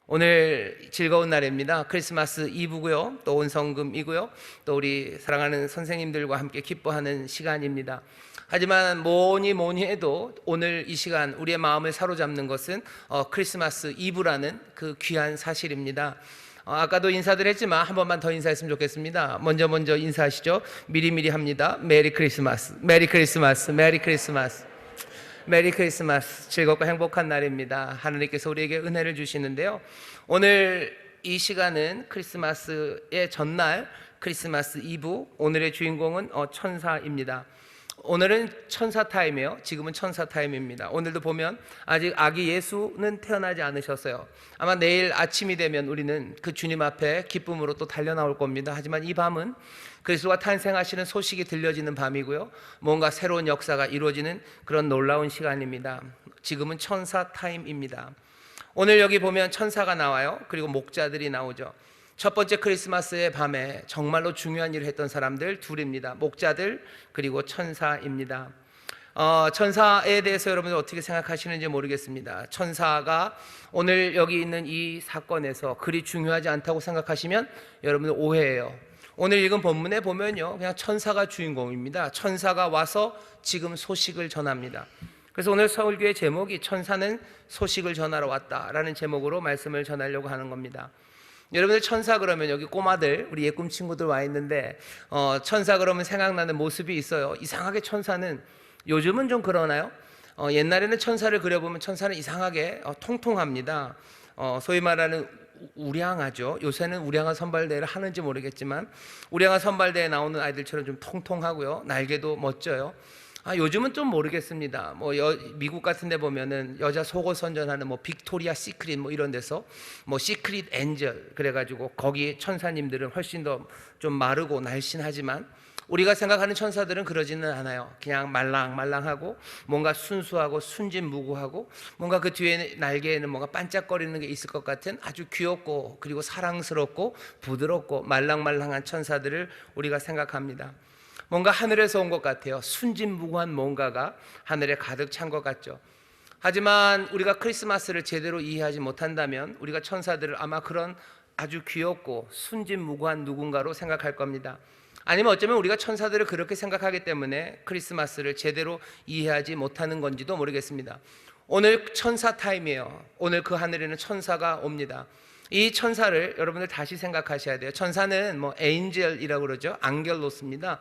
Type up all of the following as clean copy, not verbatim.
오늘 즐거운 날입니다. 크리스마스 이브고요. 또 온성금이고요. 또 우리 사랑하는 선생님들과 함께 기뻐하는 시간입니다. 하지만 뭐니 해도 오늘 이 시간 우리의 마음을 사로잡는 것은 크리스마스 이브라는 그 귀한 사실입니다. 아까도 인사들 했지만 한 번만 더 인사했으면 좋겠습니다. 먼저 인사하시죠. 미리미리 합니다. 메리 크리스마스, 메리 크리스마스, 메리 크리스마스. 메리 크리스마스. 즐겁고 행복한 날입니다. 하느님께서 우리에게 은혜를 주시는데요, 오늘 이 시간은 크리스마스의 전날 크리스마스 이브, 오늘의 주인공은 천사입니다. 오늘은 천사 타임이에요. 지금은 천사 타임입니다. 오늘도 보면 아직 아기 예수는 태어나지 않으셨어요. 아마 내일 아침이 되면 우리는 그 주님 앞에 기쁨으로 또 달려 나올 겁니다. 하지만 이 밤은 그리스도가 탄생하시는 소식이 들려지는 밤이고요, 뭔가 새로운 역사가 이루어지는 그런 놀라운 시간입니다. 지금은 천사 타임입니다. 오늘 여기 보면 천사가 나와요. 그리고 목자들이 나오죠. 첫 번째 크리스마스의 밤에 정말로 중요한 일을 했던 사람들 둘입니다. 목자들 그리고 천사입니다. 천사에 대해서 여러분들 어떻게 생각하시는지 모르겠습니다. 천사가 오늘 여기 있는 이 사건에서 그리 중요하지 않다고 생각하시면 여러분들 오해예요. 오늘 읽은 본문에 보면요, 그냥 천사가 주인공입니다. 천사가 와서 지금 소식을 전합니다. 그래서 오늘 서울교회 제목이 천사는 소식을 전하러 왔다라는 제목으로 말씀을 전하려고 하는 겁니다. 여러분들 천사 그러면 여기 꼬마들, 우리 예꿈 친구들 와 있는데 천사 그러면 생각나는 모습이 있어요. 이상하게 천사는 요즘은 좀 그러나요? 옛날에는 천사를 그려보면 천사는 이상하게 통통합니다. 소위 말하는 우량하죠. 요새는 우량한 선발대회를 하는지 모르겠지만 우량한 선발대회에 나오는 아이들처럼 좀 통통하고요, 날개도 멋져요. 요즘은 좀 모르겠습니다. 미국 같은 데 보면은 여자 속옷 선전하는 빅토리아 시크릿 이런 데서 시크릿 엔젤 그래가지고 거기 천사님들은 훨씬 더 좀 마르고 날씬하지만 우리가 생각하는 천사들은 그러지는 않아요. 그냥 말랑말랑하고 뭔가 순수하고 순진무구하고 뭔가 그 뒤에 날개에는 뭔가 반짝거리는 게 있을 것 같은 아주 귀엽고 그리고 사랑스럽고 부드럽고 말랑말랑한 천사들을 우리가 생각합니다. 뭔가 하늘에서 온 것 같아요. 순진무구한 뭔가가 하늘에 가득 찬 것 같죠. 하지만 우리가 크리스마스를 제대로 이해하지 못한다면 우리가 천사들을 아마 그런 아주 귀엽고 순진무구한 누군가로 생각할 겁니다. 아니면 어쩌면 우리가 천사들을 그렇게 생각하기 때문에 크리스마스를 제대로 이해하지 못하는 건지도 모르겠습니다. 오늘 천사 타임이에요. 오늘 그 하늘에는 천사가 옵니다. 이 천사를 여러분들 다시 생각하셔야 돼요. 천사는 에인젤이라고 그러죠. 앙겔로스입니다.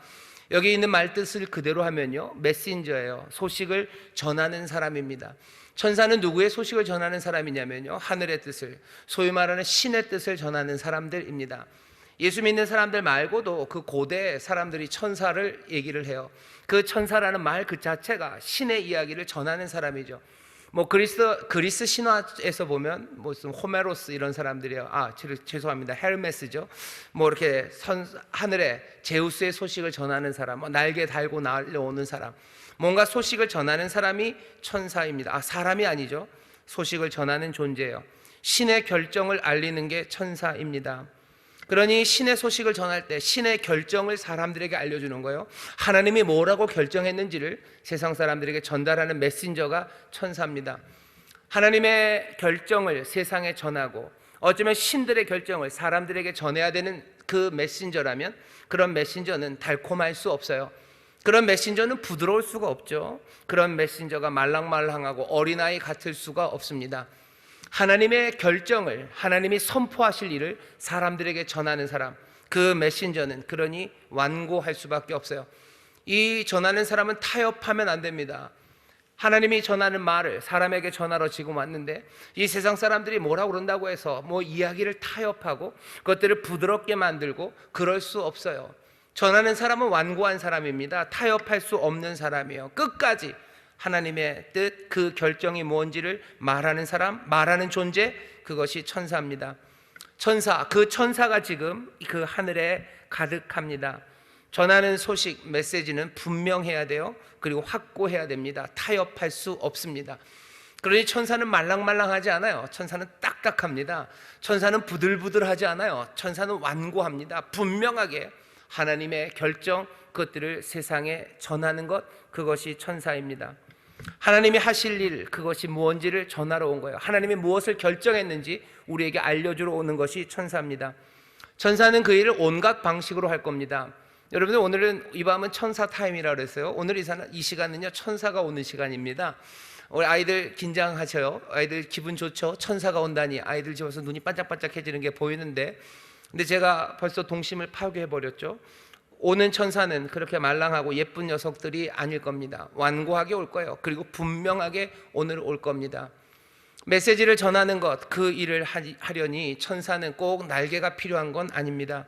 여기 있는 말뜻을 그대로 하면요, 메신저예요. 소식을 전하는 사람입니다. 천사는 누구의 소식을 전하는 사람이냐면요, 하늘의 뜻을, 소위 말하는 신의 뜻을 전하는 사람들입니다. 예수 믿는 사람들 말고도 그 고대 사람들이 천사를 얘기를 해요. 그 천사라는 말 그 자체가 신의 이야기를 전하는 사람이죠. 그리스 신화에서 보면 무슨 호메로스 이런 사람들이요. 죄송합니다. 헤르메스죠. 이렇게 하늘에 제우스의 소식을 전하는 사람, 날개 달고 날려오는 사람, 뭔가 소식을 전하는 사람이 천사입니다. 사람이 아니죠. 소식을 전하는 존재예요. 신의 결정을 알리는 게 천사입니다. 그러니 신의 소식을 전할 때 신의 결정을 사람들에게 알려주는 거예요. 하나님이 뭐라고 결정했는지를 세상 사람들에게 전달하는 메신저가 천사입니다. 하나님의 결정을 세상에 전하고 어쩌면 신들의 결정을 사람들에게 전해야 되는 그 메신저라면 그런 메신저는 달콤할 수 없어요. 그런 메신저는 부드러울 수가 없죠. 그런 메신저가 말랑말랑하고 어린아이 같을 수가 없습니다. 하나님의 결정을, 하나님이 선포하실 일을 사람들에게 전하는 사람, 그 메신저는 그러니 완고할 수밖에 없어요. 이 전하는 사람은 타협하면 안 됩니다. 하나님이 전하는 말을 사람에게 전하러 지금 왔는데 이 세상 사람들이 뭐라고 그런다고 해서 이야기를 타협하고 그것들을 부드럽게 만들고 그럴 수 없어요. 전하는 사람은 완고한 사람입니다. 타협할 수 없는 사람이에요. 끝까지 하나님의 뜻, 그 결정이 뭔지를 말하는 사람, 말하는 존재, 그것이 천사입니다. 천사, 그 천사가 지금 그 하늘에 가득합니다. 전하는 소식, 메시지는 분명해야 돼요. 그리고 확고해야 됩니다. 타협할 수 없습니다. 그러니 천사는 말랑말랑하지 않아요. 천사는 딱딱합니다. 천사는 부들부들하지 않아요. 천사는 완고합니다. 분명하게 하나님의 결정, 그것들을 세상에 전하는 것, 그것이 천사입니다. 하나님이 하실 일, 그것이 무엇인지를 전하러 온 거예요. 하나님이 무엇을 결정했는지 우리에게 알려주러 오는 것이 천사입니다. 천사는 그 일을 온갖 방식으로 할 겁니다. 여러분들, 오늘은 이 밤은 천사 타임이라고 그랬어요. 오늘 이 시간은요, 천사가 오는 시간입니다. 우리 아이들 긴장하셔요. 아이들 기분 좋죠? 천사가 온다니 아이들 집에서 눈이 반짝반짝해지는 게 보이는데, 근데 제가 벌써 동심을 파괴해버렸죠. 오는 천사는 그렇게 말랑하고 예쁜 녀석들이 아닐 겁니다. 완고하게 올 거예요. 그리고 분명하게 오늘 올 겁니다. 메시지를 전하는 것, 그 일을 하려니 천사는 꼭 날개가 필요한 건 아닙니다.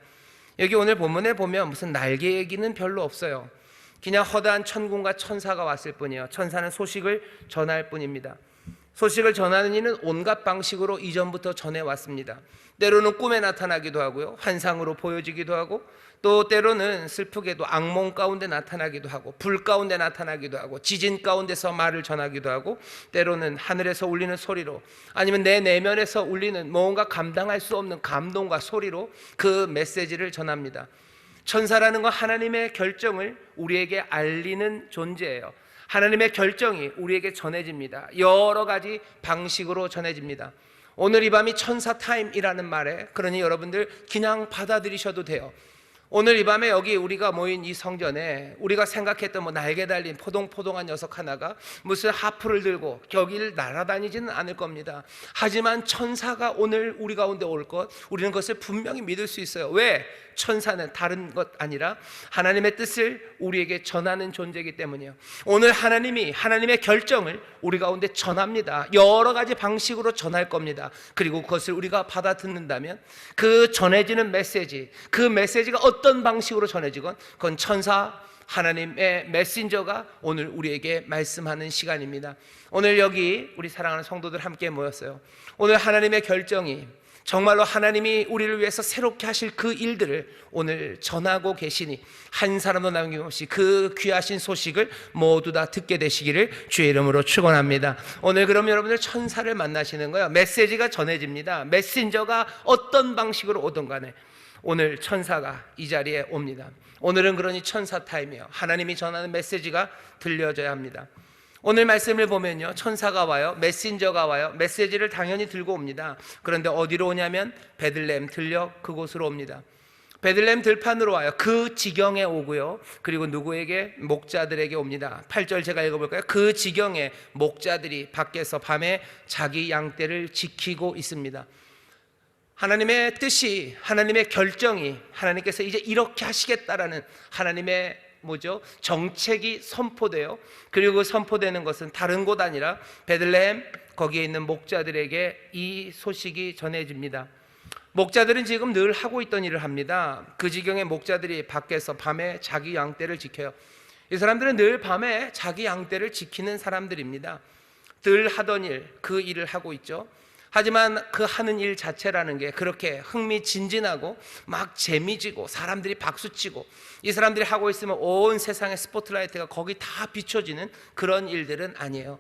여기 오늘 본문에 보면 무슨 날개 얘기는 별로 없어요. 그냥 허다한 천군과 천사가 왔을 뿐이에요. 천사는 소식을 전할 뿐입니다. 소식을 전하는 이는 온갖 방식으로 이전부터 전해왔습니다. 때로는 꿈에 나타나기도 하고요, 환상으로 보여지기도 하고, 또 때로는 슬프게도 악몽 가운데 나타나기도 하고, 불 가운데 나타나기도 하고, 지진 가운데서 말을 전하기도 하고, 때로는 하늘에서 울리는 소리로, 아니면 내 내면에서 울리는 뭔가 감당할 수 없는 감동과 소리로 그 메시지를 전합니다. 천사라는 건 하나님의 결정을 우리에게 알리는 존재예요. 하나님의 결정이 우리에게 전해집니다. 여러 가지 방식으로 전해집니다. 오늘 이 밤이 천사 타임이라는 말에, 그러니 여러분들 그냥 받아들이셔도 돼요. 오늘 이 밤에 여기 우리가 모인 이 성전에 우리가 생각했던 날개 달린 포동포동한 녀석 하나가 무슨 하프를 들고 여기를 날아다니지는 않을 겁니다. 하지만 천사가 오늘 우리 가운데 올 것, 우리는 그것을 분명히 믿을 수 있어요. 왜? 천사는 다른 것 아니라 하나님의 뜻을 우리에게 전하는 존재이기 때문이에요. 오늘 하나님이 하나님의 결정을 우리 가운데 전합니다. 여러 가지 방식으로 전할 겁니다. 그리고 그것을 우리가 받아 듣는다면 그 전해지는 메시지, 그 메시지가 어떤 방식으로 전해지건 그건 천사, 하나님의 메신저가 오늘 우리에게 말씀하는 시간입니다. 오늘 여기 우리 사랑하는 성도들 함께 모였어요. 오늘 하나님의 결정이 정말로 하나님이 우리를 위해서 새롭게 하실 그 일들을 오늘 전하고 계시니 한 사람도 남김없이 그 귀하신 소식을 모두 다 듣게 되시기를 주의 이름으로 축원합니다. 오늘 그럼 여러분들 천사를 만나시는 거예요. 메시지가 전해집니다. 메신저가 어떤 방식으로 오든 간에 오늘 천사가 이 자리에 옵니다. 오늘은 그러니 천사 타임이에요. 하나님이 전하는 메시지가 들려져야 합니다. 오늘 말씀을 보면요, 천사가 와요, 메신저가 와요. 메시지를 당연히 들고 옵니다. 그런데 어디로 오냐면 베들레헴 들녘 그곳으로 옵니다. 베들레헴 들판으로 와요. 그 지경에 오고요, 그리고 누구에게? 목자들에게 옵니다. 8절 제가 읽어볼까요? 그 지경에 목자들이 밖에서 밤에 자기 양떼를 지키고 있습니다. 하나님의 뜻이, 하나님의 결정이, 하나님께서 이제 이렇게 하시겠다라는 하나님의 정책이 선포돼요. 그리고 그 선포되는 것은 다른 곳 아니라 베들레헴, 거기에 있는 목자들에게 이 소식이 전해집니다. 목자들은 지금 늘 하고 있던 일을 합니다. 그 지경에 목자들이 밖에서 밤에 자기 양떼를 지켜요. 이 사람들은 늘 밤에 자기 양떼를 지키는 사람들입니다. 늘 하던 일, 그 일을 하고 있죠. 하지만 그 하는 일 자체라는 게 그렇게 흥미진진하고 막 재미지고 사람들이 박수치고 이 사람들이 하고 있으면 온 세상의 스포트라이트가 거기 다 비춰지는 그런 일들은 아니에요.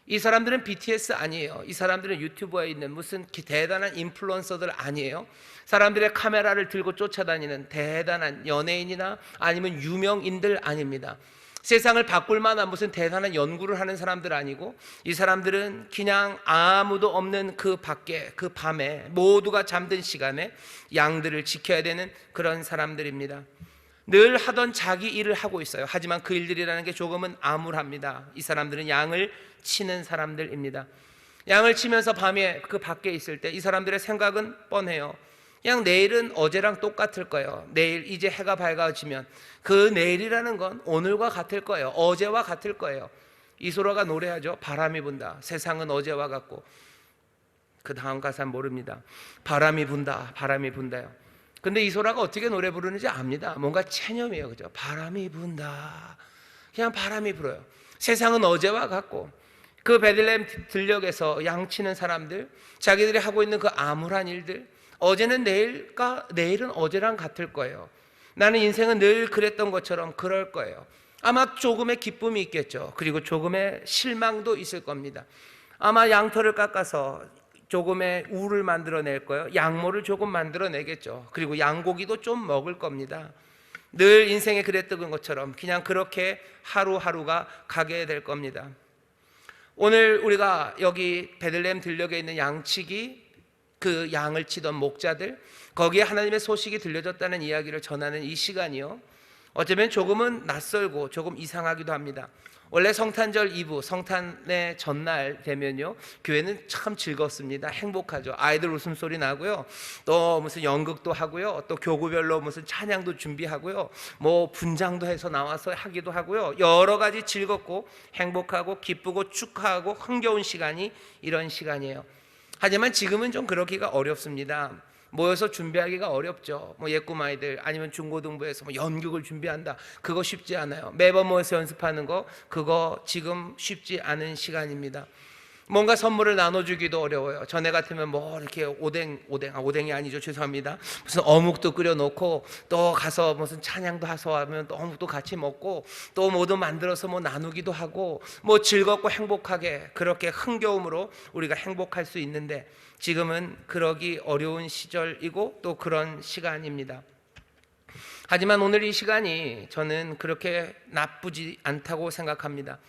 이 사람들은 BTS 아니에요. 이 사람들은 유튜브에 있는 무슨 대단한 인플루언서들 아니에요. 사람들의 카메라를 들고 쫓아다니는 대단한 연예인이나 아니면 유명인들 아닙니다. 세상을 바꿀 만한 무슨 대단한 연구를 하는 사람들 아니고, 이 사람들은 그냥 아무도 없는 그 밖에, 그 밤에 모두가 잠든 시간에 양들을 지켜야 되는 그런 사람들입니다. 늘 하던 자기 일을 하고 있어요. 하지만 그 일들이라는 게 조금은 암울합니다. 이 사람들은 양을 치는 사람들입니다. 양을 치면서 밤에 그 밖에 있을 때 이 사람들의 생각은 뻔해요. 그냥 내일은 어제랑 똑같을 거예요. 내일 이제 해가 밝아지면 그 내일이라는 건 오늘과 같을 거예요. 어제와 같을 거예요. 이소라가 노래하죠. 바람이 분다. 세상은 어제와 같고. 그 다음 가사는 모릅니다. 바람이 분다. 바람이 분다요. 근데 이소라가 어떻게 노래 부르는지 압니다. 뭔가 체념이에요. 그죠? 바람이 분다. 그냥 바람이 불어요. 세상은 어제와 같고, 그 베들레헴 들녘에서 양치는 사람들, 자기들이 하고 있는 그 암울한 일들, 어제는 내일은 어제랑 같을 거예요. 나는 인생은 늘 그랬던 것처럼 그럴 거예요. 아마 조금의 기쁨이 있겠죠. 그리고 조금의 실망도 있을 겁니다. 아마 양털을 깎아서 조금의 우를 만들어낼 거예요. 양모를 조금 만들어내겠죠. 그리고 양고기도 좀 먹을 겁니다. 늘 인생에 그랬던 것처럼 그냥 그렇게 하루하루가 가게 될 겁니다. 오늘 우리가 여기 베들레헴 들녘에 있는 양치기, 그 양을 치던 목자들, 거기에 하나님의 소식이 들려졌다는 이야기를 전하는 이 시간이요, 어쩌면 조금은 낯설고 조금 이상하기도 합니다. 원래 성탄절 이브, 성탄의 전날 되면요, 교회는 참 즐겁습니다. 행복하죠. 아이들 웃음소리 나고요, 또 무슨 연극도 하고요, 또 교구별로 무슨 찬양도 준비하고요, 뭐 분장도 해서 나와서 하기도 하고요, 여러 가지 즐겁고 행복하고 기쁘고 축하하고 흥겨운 시간이 이런 시간이에요. 하지만 지금은 좀 그러기가 어렵습니다. 모여서 준비하기가 어렵죠. 뭐 예꿈 아이들 아니면 중고등부에서 뭐 연극을 준비한다, 그거 쉽지 않아요. 매번 모여서 연습하는 거, 그거 지금 쉽지 않은 시간입니다. 뭔가 선물을 나눠주기도 어려워요. 전에 같으면 뭐 이렇게 오뎅이 아니죠, 죄송합니다. 무슨 어묵도 끓여놓고 또 가서 무슨 찬양도 하서 하면 또 어묵도 같이 먹고 또 뭐도 만들어서 뭐 나누기도 하고 뭐 즐겁고 행복하게 그렇게 흥겨움으로 우리가 행복할 수 있는데, 지금은 그러기 어려운 시절이고 또 그런 시간입니다. 하지만 오늘 이 시간이 저는 그렇게 나쁘지 않다고 생각합니다.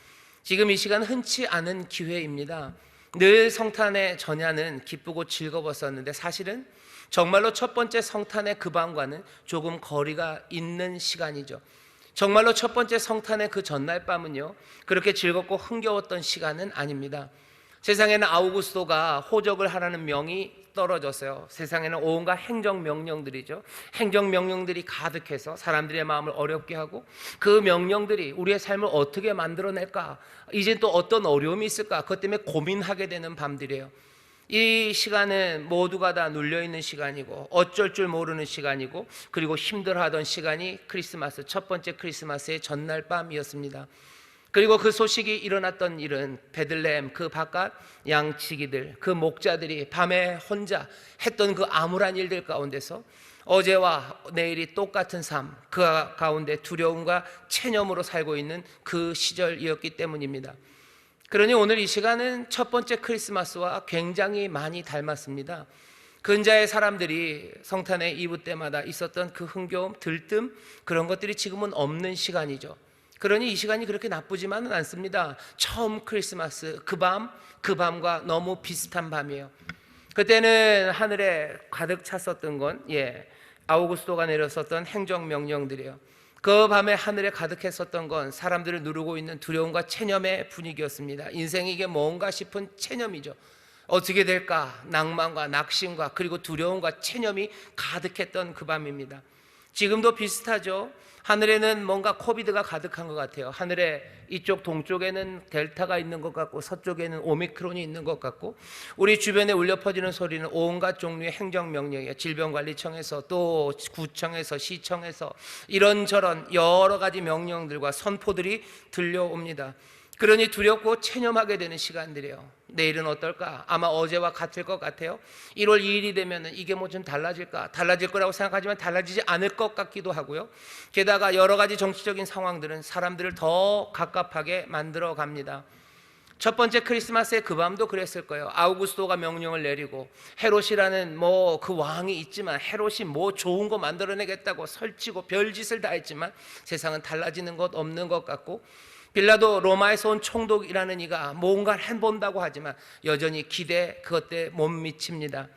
지금 이 시간 흔치 않은 기회입니다. 늘 성탄의 전야는 기쁘고 즐거웠었는데 사실은 정말로 첫 번째 성탄의 그 밤과는 조금 거리가 있는 시간이죠. 정말로 첫 번째 성탄의 그 전날 밤은요, 그렇게 즐겁고 흥겨웠던 시간은 아닙니다. 세상에는 아우구스토가 호적을 하라는 명이 떨어졌어요. 세상에는 온갖 행정명령들이죠. 행정명령들이 가득해서 사람들의 마음을 어렵게 하고, 그 명령들이 우리의 삶을 어떻게 만들어낼까, 이제 또 어떤 어려움이 있을까, 그것 때문에 고민하게 되는 밤들이에요. 이 시간은 모두가 다 눌려있는 시간이고 어쩔 줄 모르는 시간이고, 그리고 힘들어하던 시간이 크리스마스, 첫 번째 크리스마스의 전날 밤이었습니다. 그리고 그 소식이 일어났던 일은 베들레헴 그 바깥 양치기들, 그 목자들이 밤에 혼자 했던 그 암울한 일들 가운데서 어제와 내일이 똑같은 삶, 그 가운데 두려움과 체념으로 살고 있는 그 시절이었기 때문입니다. 그러니 오늘 이 시간은 첫 번째 크리스마스와 굉장히 많이 닮았습니다. 근자의 사람들이 성탄의 이브 때마다 있었던 그 흥겨움, 들뜸, 그런 것들이 지금은 없는 시간이죠. 그러니 이 시간이 그렇게 나쁘지만은 않습니다. 처음 크리스마스 그 밤과 너무 비슷한 밤이에요. 그때는 하늘에 가득 찼었던 건 아우구스토가 내렸었던 행정명령들이에요. 그 밤에 하늘에 가득했었던 건 사람들을 누르고 있는 두려움과 체념의 분위기였습니다. 인생이 이게 뭔가 싶은 체념이죠. 어떻게 될까, 낭만과 낙심과 그리고 두려움과 체념이 가득했던 그 밤입니다. 지금도 비슷하죠. 하늘에는 뭔가 코비드가 가득한 것 같아요. 하늘에 이쪽 동쪽에는 델타가 있는 것 같고 서쪽에는 오미크론이 있는 것 같고, 우리 주변에 울려 퍼지는 소리는 온갖 종류의 행정명령이에요. 질병관리청에서 또 구청에서 시청에서 이런저런 여러 가지 명령들과 선포들이 들려옵니다. 그러니 두렵고 체념하게 되는 시간들이에요. 내일은 어떨까? 아마 어제와 같을 것 같아요. 1월 2일이 되면 이게 뭐 좀 달라질까? 달라질 거라고 생각하지만 달라지지 않을 것 같기도 하고요. 게다가 여러 가지 정치적인 상황들은 사람들을 더 갑갑하게 만들어 갑니다. 첫 번째 크리스마스의 그 밤도 그랬을 거예요. 아우구스토가 명령을 내리고 헤롯이라는 뭐 그 왕이 있지만, 헤롯이 뭐 좋은 거 만들어내겠다고 설치고 별짓을 다 했지만 세상은 달라지는 것 없는 것 같고, 빌라도 로마에서 온 총독이라는 이가 뭔가를 해본다고 하지만 여전히 기대 그것에 못 미칩니다.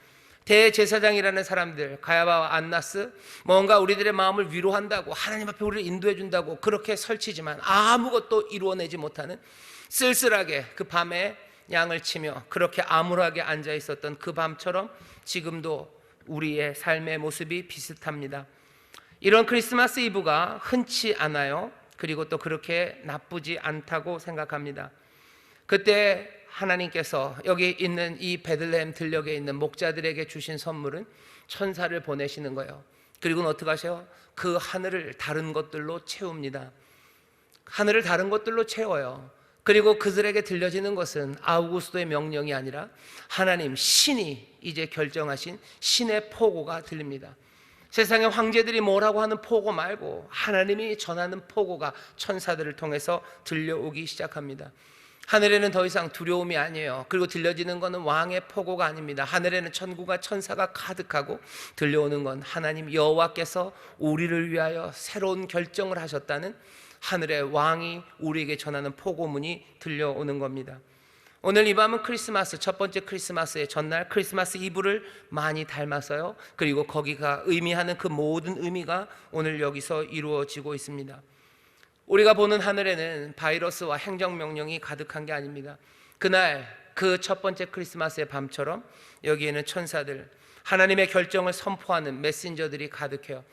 대제사장이라는 사람들, 가야바와 안나스, 뭔가 우리들의 마음을 위로한다고 하나님 앞에 우리를 인도해 준다고 그렇게 설치지만 아무것도 이루어내지 못하는, 쓸쓸하게 그 밤에 양을 치며 그렇게 암울하게 앉아 있었던 그 밤처럼 지금도 우리의 삶의 모습이 비슷합니다. 이런 크리스마스 이브가 흔치 않아요. 그리고 또 그렇게 나쁘지 않다고 생각합니다. 그때 하나님께서 여기 있는 이 베들레헴 들녘에 있는 목자들에게 주신 선물은 천사를 보내시는 거예요. 그리고는 어떻게 하셔요? 그 하늘을 다른 것들로 채웁니다. 하늘을 다른 것들로 채워요. 그리고 그들에게 들려지는 것은 아우구스토의 명령이 아니라 하나님, 신이 이제 결정하신 신의 포고가 들립니다. 세상의 황제들이 뭐라고 하는 포고 말고 하나님이 전하는 포고가 천사들을 통해서 들려오기 시작합니다. 하늘에는 더 이상 두려움이 아니에요. 그리고 들려지는 것은 왕의 포고가 아닙니다. 하늘에는 천군과 천사가 가득하고 들려오는 건 하나님 여호와께서 우리를 위하여 새로운 결정을 하셨다는 하늘의 왕이 우리에게 전하는 포고문이 들려오는 겁니다. 오늘 이 밤은 크리스마스, 첫 번째 크리스마스의 전날 크리스마스 이브를 많이 닮았어요. 그리고 거기가 의미하는 그 모든 의미가 오늘 여기서 이루어지고 있습니다. 우리가 보는 하늘에는 바이러스와 행정명령이 가득한 게 아닙니다. 그날 그 첫 번째 크리스마스의 밤처럼 여기에는 천사들, 하나님의 결정을 선포하는 메신저들이 가득해요.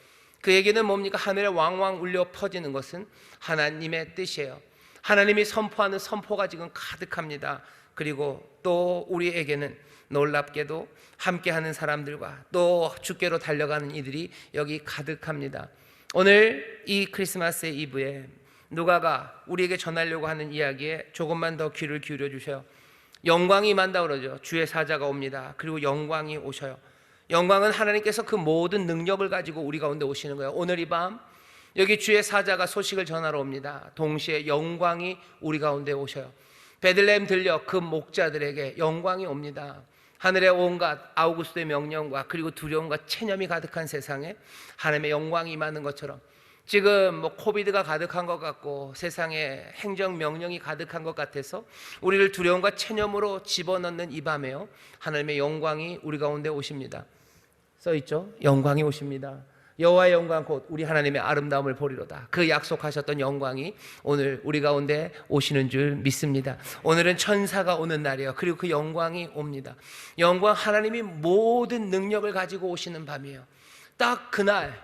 그 얘기는 뭡니까? 하늘에 왕왕 울려 퍼지는 것은 하나님의 뜻이에요. 하나님이 선포하는 선포가 지금 가득합니다. 그리고 또 우리에게는 놀랍게도 함께하는 사람들과 또 주께로 달려가는 이들이 여기 가득합니다. 오늘 이 크리스마스의 이브에 누가가 우리에게 전하려고 하는 이야기에 조금만 더 귀를 기울여 주세요. 영광이 임한다 그러죠. 주의 사자가 옵니다. 그리고 영광이 오셔요. 영광은 하나님께서 그 모든 능력을 가지고 우리 가운데 오시는 거예요. 오늘 이 밤 여기 주의 사자가 소식을 전하러 옵니다. 동시에 영광이 우리 가운데 오셔요. 베들레헴 들려 그 목자들에게 영광이 옵니다. 하늘의 온갖 아우구스도의 명령과 그리고 두려움과 체념이 가득한 세상에 하나님의 영광이 임하는 것처럼 지금 코비드가 가득한 것 같고 세상에 행정 명령이 가득한 것 같아서 우리를 두려움과 체념으로 집어넣는 이 밤에요, 하나님의 영광이 우리 가운데 오십니다. 써있죠? 영광이 오십니다. 여호와의 영광 곧 우리 하나님의 아름다움을 보리로다. 그 약속하셨던 영광이 오늘 우리 가운데 오시는 줄 믿습니다. 오늘은 천사가 오는 날이에요. 그리고 그 영광이 옵니다. 영광, 하나님이 모든 능력을 가지고 오시는 밤이에요. 딱 그날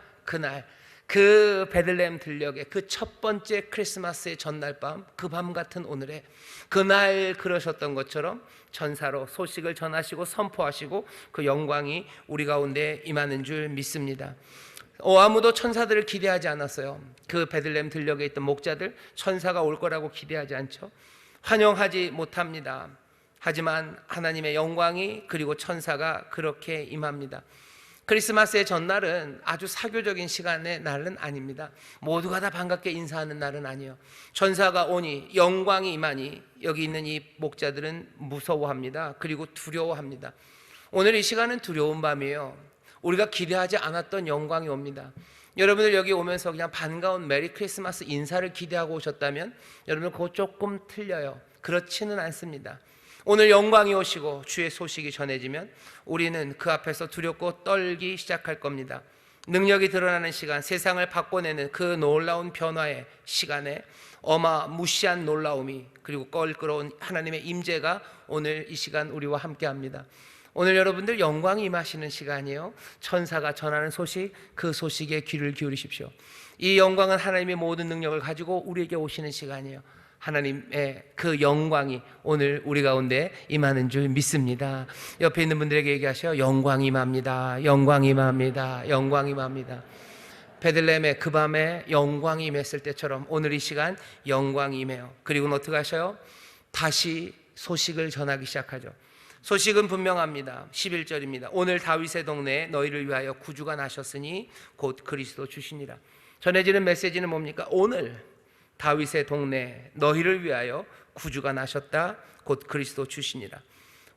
그 베들레헴 들녘에 그 첫 번째 크리스마스의 전날 밤, 그 밤 같은 오늘에 그날 그러셨던 것처럼 천사로 소식을 전하시고 선포하시고 그 영광이 우리 가운데 임하는 줄 믿습니다. 아무도 천사들을 기대하지 않았어요. 그 베들레헴 들녘에 있던 목자들 천사가 올 거라고 기대하지 않죠. 환영하지 못합니다. 하지만 하나님의 영광이 그리고 천사가 그렇게 임합니다. 크리스마스의 전날은 아주 사교적인 시간의 날은 아닙니다. 모두가 다 반갑게 인사하는 날은 아니에요. 천사가 오니 영광이 임하니 여기 있는 이 목자들은 무서워합니다. 그리고 두려워합니다. 오늘 이 시간은 두려운 밤이에요. 우리가 기대하지 않았던 영광이 옵니다. 여러분들 여기 오면서 그냥 반가운 메리 크리스마스 인사를 기대하고 오셨다면 여러분 그거 조금 틀려요. 그렇지는 않습니다. 오늘 영광이 오시고 주의 소식이 전해지면 우리는 그 앞에서 두렵고 떨기 시작할 겁니다. 능력이 드러나는 시간, 세상을 바꿔내는 그 놀라운 변화의 시간에 어마무시한 놀라움이 그리고 껄끄러운 하나님의 임재가 오늘 이 시간 우리와 함께합니다. 오늘 여러분들 영광이 임하시는 시간이에요. 천사가 전하는 소식, 그 소식에 귀를 기울이십시오. 이 영광은 하나님의 모든 능력을 가지고 우리에게 오시는 시간이에요. 하나님의 그 영광이 오늘 우리 가운데 임하는 줄 믿습니다. 옆에 있는 분들에게 얘기하셔요. 영광이 임합니다. 영광이 임합니다. 영광이 임합니다. 베들레헴의 그 밤에 영광이 임했을 때처럼 오늘 이 시간 영광이 임해요. 그리고는 어떻게 하셔요? 다시 소식을 전하기 시작하죠. 소식은 분명합니다. 11절입니다. 오늘 다윗의 동네에 너희를 위하여 구주가 나셨으니 곧 그리스도 주시니라. 전해지는 메시지는 뭡니까? 오늘 다윗의 동네에 너희를 위하여 구주가 나셨다. 곧 그리스도 주시니라.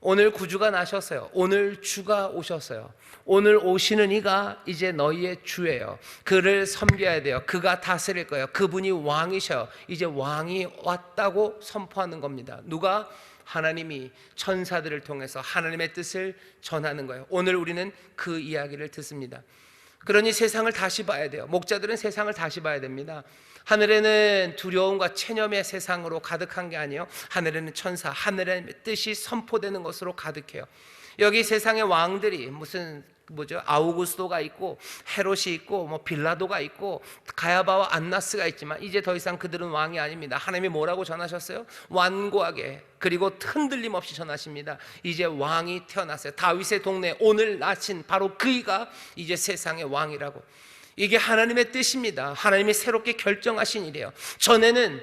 오늘 구주가 나셨어요. 오늘 주가 오셨어요. 오늘 오시는 이가 이제 너희의 주예요. 그를 섬겨야 돼요. 그가 다스릴 거예요. 그분이 왕이셔요. 이제 왕이 왔다고 선포하는 겁니다. 누가? 하나님이 천사들을 통해서 하나님의 뜻을 전하는 거예요. 오늘 우리는 그 이야기를 듣습니다. 그러니 세상을 다시 봐야 돼요. 목자들은 세상을 다시 봐야 됩니다. 하늘에는 두려움과 체념의 세상으로 가득한 게 아니에요. 하늘에는 천사, 하늘의 뜻이 선포되는 것으로 가득해요. 여기 세상의 왕들이 무슨 아우구스도가 있고 헤롯이 있고 빌라도가 있고 가야바와 안나스가 있지만 이제 더 이상 그들은 왕이 아닙니다. 하나님이 뭐라고 전하셨어요? 완고하게 그리고 흔들림 없이 전하십니다. 이제 왕이 태어났어요. 다윗의 동네에 오늘 나신 바로 그이가 이제 세상의 왕이라고. 이게 하나님의 뜻입니다. 하나님이 새롭게 결정하신 일이에요. 전에는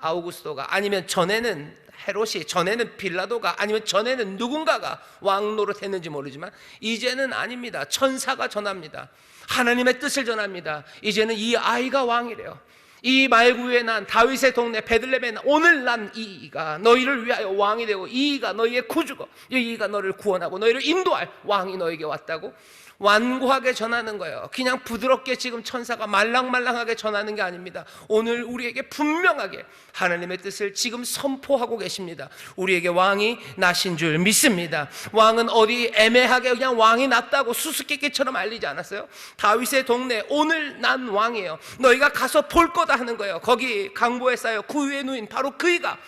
아우구스도가 아니면 전에는 헤롯이, 전에는 빌라도가 아니면 전에는 누군가가 왕 노릇했는지 모르지만 이제는 아닙니다. 천사가 전합니다. 하나님의 뜻을 전합니다. 이제는 이 아이가 왕이래요. 이 말구에 난 다윗의 동네 베들레헴에 난 오늘 난 이가 너희를 위하여 왕이 되고 이가 너희의 구주고 이가 너를 구원하고 너희를 인도할 왕이 너에게 왔다고 완고하게 전하는 거예요. 그냥 부드럽게 지금 천사가 말랑말랑하게 전하는 게 아닙니다. 오늘 우리에게 분명하게 하나님의 뜻을 지금 선포하고 계십니다. 우리에게 왕이 나신 줄 믿습니다. 왕은 어디 애매하게 그냥 왕이 났다고 수수께끼처럼 알리지 않았어요. 다윗의 동네 오늘 난 왕이에요. 너희가 가서 볼 거다 하는 거예요. 거기 강보에 쌓여 구유에 누인 바로 그가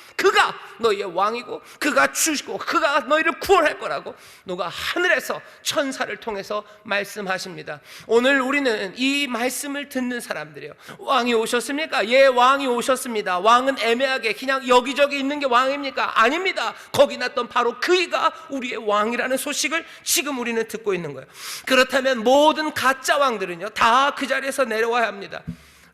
너희의 왕이고 그가 주시고 그가 너희를 구원할 거라고 누가 하늘에서 천사를 통해서 말씀하십니다. 오늘 우리는 이 말씀을 듣는 사람들이에요. 왕이 오셨습니까? 예, 왕이 오셨습니다. 왕은 애매하게 그냥 여기저기 있는 게 왕입니까? 아닙니다. 거기 났던 바로 그이가 우리의 왕이라는 소식을 지금 우리는 듣고 있는 거예요. 그렇다면 모든 가짜 왕들은요 다 그 자리에서 내려와야 합니다.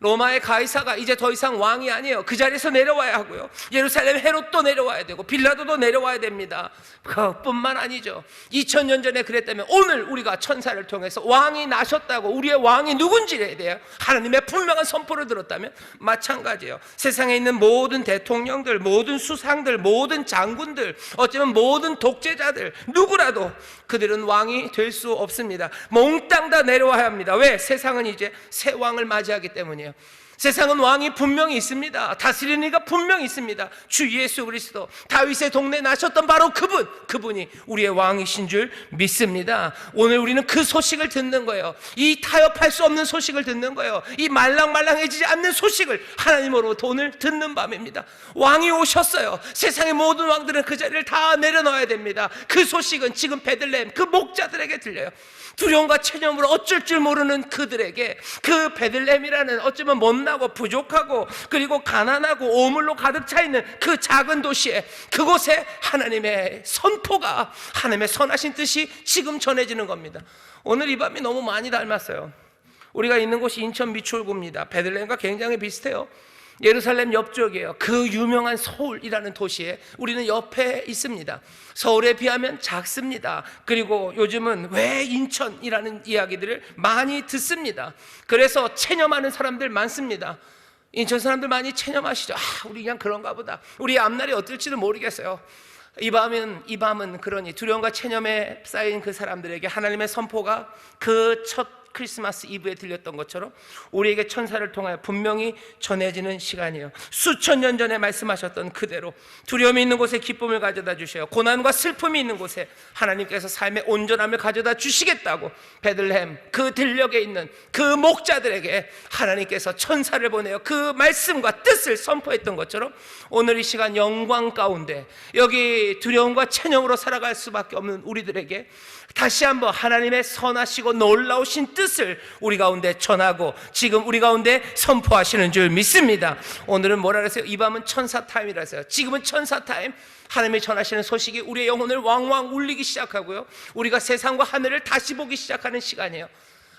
로마의 가이사가 이제 더 이상 왕이 아니에요. 그 자리에서 내려와야 하고요. 예루살렘 헤롯도 내려와야 되고 빌라도도 내려와야 됩니다. 그뿐만 아니죠. 2000년 전에 그랬다면 오늘 우리가 천사를 통해서 왕이 나셨다고 우리의 왕이 누군지에 대해 하나님의 분명한 선포를 들었다면 마찬가지예요. 세상에 있는 모든 대통령들, 모든 수상들, 모든 장군들, 어쩌면 모든 독재자들 누구라도 그들은 왕이 될 수 없습니다. 몽땅 다 내려와야 합니다. 왜? 세상은 이제 새 왕을 맞이하기 때문이에요. 세상은 왕이 분명히 있습니다. 다스리는 이가 분명히 있습니다. 주 예수 그리스도 다윗의 동네에 나셨던 바로 그분이 우리의 왕이신 줄 믿습니다. 오늘 우리는 그 소식을 듣는 거예요. 이 타협할 수 없는 소식을 듣는 거예요. 이 말랑말랑해지지 않는 소식을 하나님으로부터 오늘 듣는 밤입니다. 왕이 오셨어요. 세상의 모든 왕들은 그 자리를 다 내려놓아야 됩니다. 그 소식은 지금 베들레헴 그 목자들에게 들려요. 두려움과 체념으로 어쩔 줄 모르는 그들에게 그 베들레헴이라는 어쩌면 못나고 부족하고 그리고 가난하고 오물로 가득 차 있는 그 작은 도시에 그곳에 하나님의 선포가 하나님의 선하신 뜻이 지금 전해지는 겁니다. 오늘 이 밤이 너무 많이 닮았어요. 우리가 있는 곳이 인천 미추홀구입니다. 베들레헴과 굉장히 비슷해요. 예루살렘 옆쪽이에요. 그 유명한 서울이라는 도시에 우리는 옆에 있습니다. 서울에 비하면 작습니다. 그리고 요즘은 왜 인천이라는 이야기들을 많이 듣습니다. 그래서 체념하는 사람들 많습니다. 인천 사람들 많이 체념하시죠. 우리 그냥 그런가 보다. 우리 앞날이 어떨지는 모르겠어요. 이 밤은 그러니 두려움과 체념에 쌓인 그 사람들에게 하나님의 선포가 그 첫 크리스마스 이브에 들렸던 것처럼 우리에게 천사를 통하여 분명히 전해지는 시간이에요. 수천 년 전에 말씀하셨던 그대로 두려움이 있는 곳에 기쁨을 가져다 주셔요. 고난과 슬픔이 있는 곳에 하나님께서 삶의 온전함을 가져다 주시겠다고 베들레헴 그 들녘에 있는 그 목자들에게 하나님께서 천사를 보내어 그 말씀과 뜻을 선포했던 것처럼 오늘 이 시간 영광 가운데 여기 두려움과 체념으로 살아갈 수밖에 없는 우리들에게 다시 한번 하나님의 선하시고 놀라우신 뜻을 우리 가운데 전하고 지금 우리 가운데 선포하시는 줄 믿습니다. 오늘은 뭐라 그랬어요? 이 밤은 천사 타임이라 했어요. 지금은 천사 타임. 하나님이 전하시는 소식이 우리의 영혼을 왕왕 울리기 시작하고요, 우리가 세상과 하늘을 다시 보기 시작하는 시간이에요.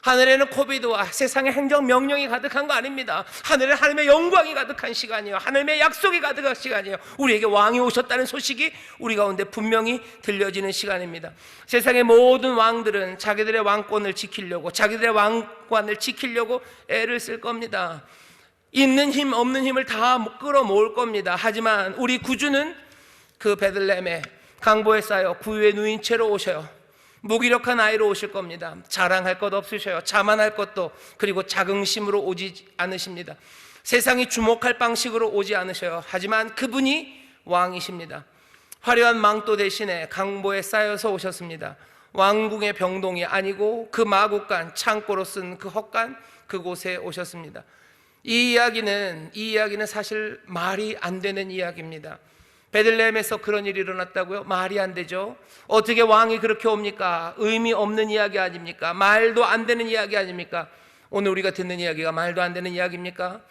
하늘에는 코비드와 세상의 행정명령이 가득한 거 아닙니다. 하늘에 하나님의 영광이 가득한 시간이에요. 하나님의 약속이 가득한 시간이에요. 우리에게 왕이 오셨다는 소식이 우리 가운데 분명히 들려지는 시간입니다. 세상의 모든 왕들은 자기들의 왕권을 지키려고, 자기들의 왕관을 지키려고 애를 쓸 겁니다. 있는 힘 없는 힘을 다 끌어모을 겁니다. 하지만 우리 구주는 그 베들레헴에 강보에 쌓여 구유에 누인 채로 오셔요. 무기력한 아이로 오실 겁니다. 자랑할 것 없으셔요. 자만할 것도, 그리고 자긍심으로 오지 않으십니다. 세상이 주목할 방식으로 오지 않으셔요. 하지만 그분이 왕이십니다. 화려한 망토 대신에 강보에 쌓여서 오셨습니다. 왕궁의 병동이 아니고 그 마국간, 창고로 쓴 그 헛간, 그곳에 오셨습니다. 이 이야기는 사실 말이 안 되는 이야기입니다. 베들레헴에서 그런 일이 일어났다고요? 말이 안 되죠. 어떻게 왕이 그렇게 옵니까? 의미 없는 이야기 아닙니까? 말도 안 되는 이야기 아닙니까? 오늘 우리가 듣는 이야기가 말도 안 되는 이야기입니까?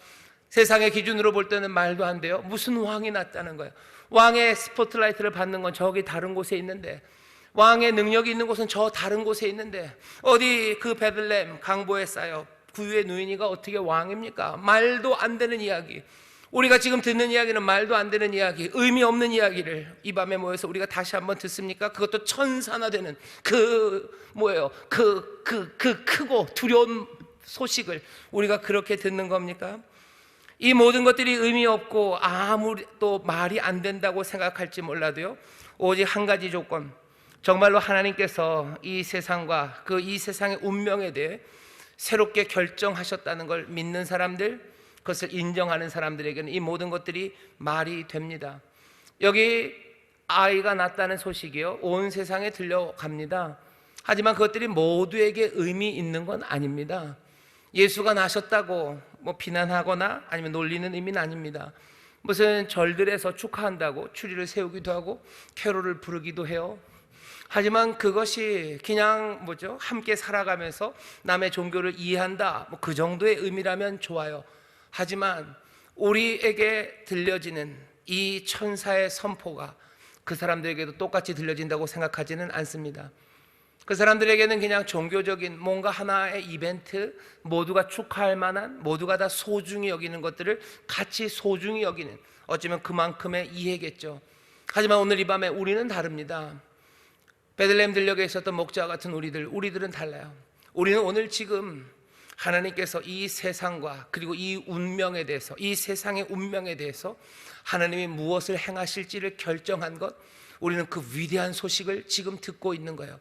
세상의 기준으로 볼 때는 말도 안 돼요. 무슨 왕이 났다는 거예요? 왕의 스포트라이트를 받는 건 저기 다른 곳에 있는데, 왕의 능력이 있는 곳은 저 다른 곳에 있는데, 어디 그 베들레헴 강보에 쌓여 구유의 누이니가 어떻게 왕입니까? 말도 안 되는 이야기. 우리가 지금 듣는 이야기는 말도 안 되는 이야기, 의미 없는 이야기를 이 밤에 모여서 우리가 다시 한번 듣습니까? 그것도 천사나 되는 그 크고 두려운 소식을 우리가 그렇게 듣는 겁니까? 이 모든 것들이 의미 없고 아무리 또 말이 안 된다고 생각할지 몰라도요, 오직 한 가지 조건, 정말로 하나님께서 이 세상과 이 세상의 운명에 대해 새롭게 결정하셨다는 걸 믿는 사람들, 그것을 인정하는 사람들에게는 이 모든 것들이 말이 됩니다. 여기 아이가 낳았다는 소식이요, 온 세상에 들려갑니다. 하지만 그것들이 모두에게 의미 있는 건 아닙니다. 예수가 나셨다고 비난하거나 아니면 놀리는 의미는 아닙니다. 무슨 절들에서 축하한다고 추리를 세우기도 하고 캐롤을 부르기도 해요. 하지만 그것이 그냥 함께 살아가면서 남의 종교를 이해한다, 그 정도의 의미라면 좋아요. 하지만 우리에게 들려지는 이 천사의 선포가 그 사람들에게도 똑같이 들려진다고 생각하지는 않습니다. 그 사람들에게는 그냥 종교적인 뭔가 하나의 이벤트, 모두가 축하할 만한, 모두가 다 소중히 여기는 것들을 같이 소중히 여기는, 어쩌면 그만큼의 이해겠죠. 하지만 오늘 이 밤에 우리는 다릅니다. 베들레헴 들녘에 있었던 목자와 같은 우리들은 달라요. 우리는 오늘 지금 하나님께서 이 세상과 그리고 이 운명에 대해서, 이 세상의 운명에 대해서 하나님이 무엇을 행하실지를 결정한 것, 우리는 그 위대한 소식을 지금 듣고 있는 거예요.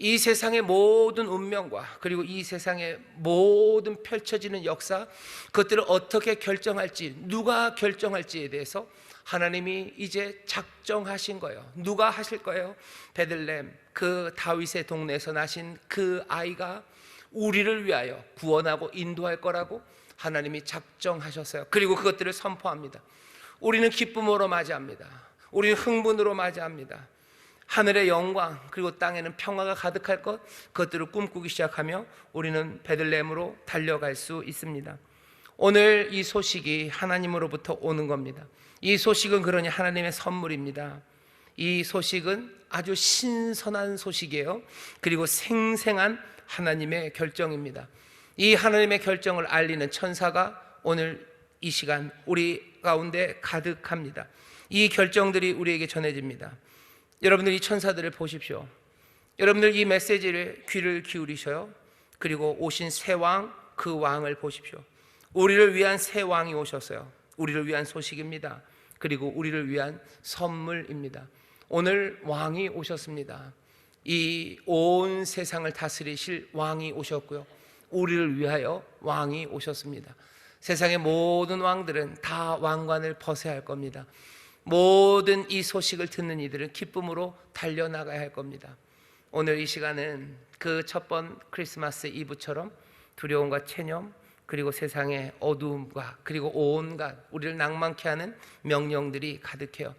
이 세상의 모든 운명과 그리고 이 세상의 모든 펼쳐지는 역사, 그것들을 어떻게 결정할지, 누가 결정할지에 대해서 하나님이 이제 작정하신 거예요. 누가 하실 거예요? 베들레헴, 그 다윗의 동네에서 나신 그 아이가 우리를 위하여 구원하고 인도할 거라고 하나님이 작정하셨어요. 그리고 그것들을 선포합니다. 우리는 기쁨으로 맞이합니다. 우리는 흥분으로 맞이합니다. 하늘의 영광 그리고 땅에는 평화가 가득할 것, 그것들을 꿈꾸기 시작하며 우리는 베들레헴으로 달려갈 수 있습니다. 오늘 이 소식이 하나님으로부터 오는 겁니다. 이 소식은 그러니 하나님의 선물입니다. 이 소식은 아주 신선한 소식이에요. 그리고 생생한 하나님의 결정입니다. 이 하나님의 결정을 알리는 천사가 오늘 이 시간 우리 가운데 가득합니다. 이 결정들이 우리에게 전해집니다. 여러분들 이 천사들을 보십시오. 여러분들 이 메시지를 귀를 기울이셔요. 그리고 오신 새 왕, 그 왕을 보십시오. 우리를 위한 새 왕이 오셨어요. 우리를 위한 소식입니다. 그리고 우리를 위한 선물입니다. 오늘 왕이 오셨습니다. 이 온 세상을 다스리실 왕이 오셨고요, 우리를 위하여 왕이 오셨습니다. 세상의 모든 왕들은 다 왕관을 벗어야 할 겁니다. 모든 이 소식을 듣는 이들은 기쁨으로 달려나가야 할 겁니다. 오늘 이 시간은 그 첫 번 크리스마스 이브처럼 두려움과 체념, 그리고 세상의 어두움과 그리고 온갖 우리를 낭만케 하는 명령들이 가득해요.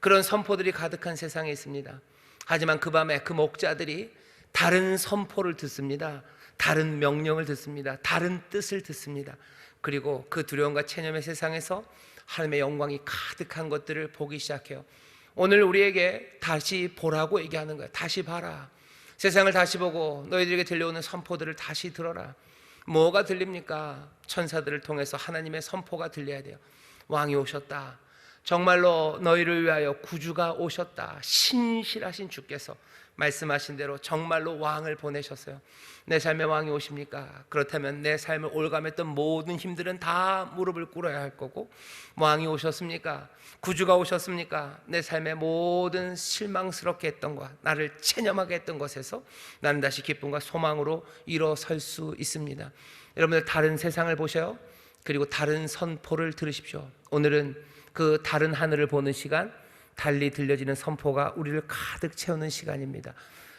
그런 선포들이 가득한 세상에 있습니다. 하지만 그 밤에 그 목자들이 다른 선포를 듣습니다. 다른 명령을 듣습니다. 다른 뜻을 듣습니다. 그리고 그 두려움과 체념의 세상에서 하나님의 영광이 가득한 것들을 보기 시작해요. 오늘 우리에게 다시 보라고 얘기하는 거예요. 다시 봐라. 세상을 다시 보고 너희들에게 들려오는 선포들을 다시 들어라. 뭐가 들립니까? 천사들을 통해서 하나님의 선포가 들려야 돼요. 왕이 오셨다. 정말로 너희를 위하여 구주가 오셨다. 신실하신 주께서 말씀하신 대로 정말로 왕을 보내셨어요. 내 삶의 왕이 오십니까? 그렇다면 내 삶을 올감했던 모든 힘들은 다 무릎을 꿇어야 할 거고, 왕이 오셨습니까? 구주가 오셨습니까? 내 삶의 모든 실망스럽게 했던 것, 나를 체념하게 했던 것에서 나는 다시 기쁨과 소망으로 일어설 수 있습니다. 여러분들 다른 세상을 보셔요. 그리고 다른 선포를 들으십시오. 오늘은 그 다른 하늘을 보는 시간, 달리 들려지는 선포가 우리를 가득 채우는 시간입니다.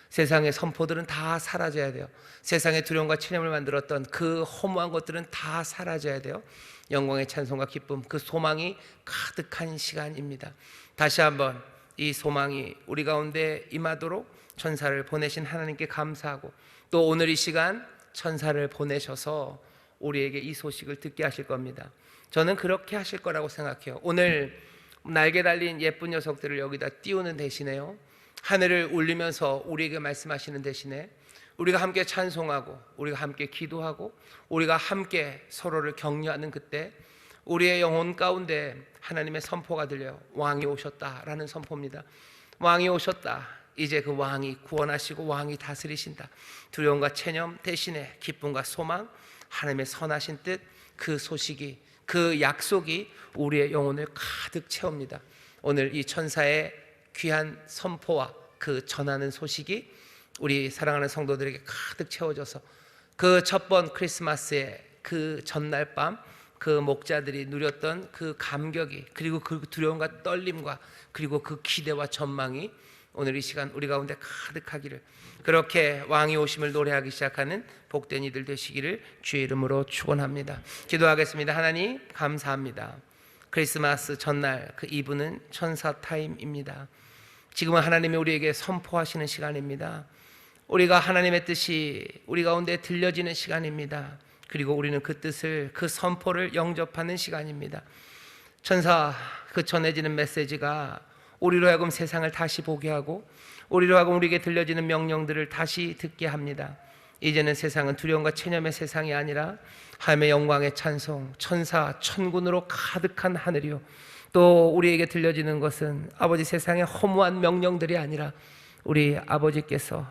세상의 선포들은 다 사라져야 돼요. 세상의 두려움과 체념을 만들었던 그 허무한 것들은 다 사라져야 돼요. 영광의 찬송과 기쁨, 그 소망이 가득한 시간입니다. 다시 한번 이 소망이 우리 가운데 임하도록 천사를 보내신 하나님께 감사하고, 또 오늘 이 시간 천사를 보내셔서 우리에게 이 소식을 듣게 하실 겁니다. 저는 그렇게 하실 거라고 생각해요. 오늘 날개 달린 예쁜 녀석들을 여기다 띄우는 대신에요, 하늘을 울리면서 우리에게 말씀하시는 대신에 우리가 함께 찬송하고 우리가 함께 기도하고 우리가 함께 서로를 격려하는 그때 우리의 영혼 가운데 하나님의 선포가 들려요. 왕이 오셨다라는 선포입니다. 왕이 오셨다. 이제 그 왕이 구원하시고 왕이 다스리신다. 두려움과 체념 대신에 기쁨과 소망, 하나님의 선하신 뜻, 그 소식이, 그 약속이 우리의 영혼을 가득 채웁니다. 오늘 이 천사의 귀한 선포와 그 전하는 소식이 우리 사랑하는 성도들에게 가득 채워져서 그 첫 번 크리스마스의 그 전날 밤 그 목자들이 누렸던 그 감격이, 그리고 그 두려움과 떨림과 그리고 그 기대와 전망이 오늘 이 시간 우리 가운데 가득하기를, 그렇게 왕이 오심을 노래하기 시작하는 복된 이들 되시기를 주의 이름으로 축원합니다. 기도하겠습니다. 하나님 감사합니다. 크리스마스 전날 그 이브는 천사 타임입니다. 지금은 하나님이 우리에게 선포하시는 시간입니다. 우리가 하나님의 뜻이 우리 가운데 들려지는 시간입니다. 그리고 우리는 그 뜻을, 그 선포를 영접하는 시간입니다. 천사 그 전해지는 메시지가 우리로 하여금 세상을 다시 보게 하고 우리로 하여금 우리에게 들려지는 명령들을 다시 듣게 합니다. 이제는 세상은 두려움과 체념의 세상이 아니라 하나님의 영광의 찬송, 천사 천군으로 가득한 하늘이요, 또 우리에게 들려지는 것은 아버지 세상의 허무한 명령들이 아니라 우리 아버지께서,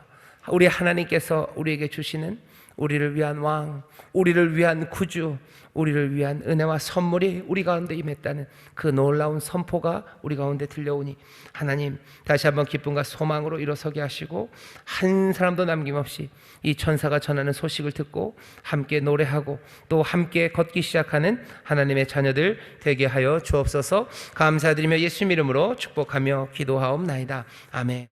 우리 하나님께서 우리에게 주시는 우리를 위한 왕, 우리를 위한 구주, 우리를 위한 은혜와 선물이 우리 가운데 임했다는 그 놀라운 선포가 우리 가운데 들려오니 하나님 다시 한번 기쁨과 소망으로 일어서게 하시고 한 사람도 남김없이 이 천사가 전하는 소식을 듣고 함께 노래하고 또 함께 걷기 시작하는 하나님의 자녀들 되게 하여 주옵소서. 감사드리며 예수님 이름으로 축복하며 기도하옵나이다. 아멘.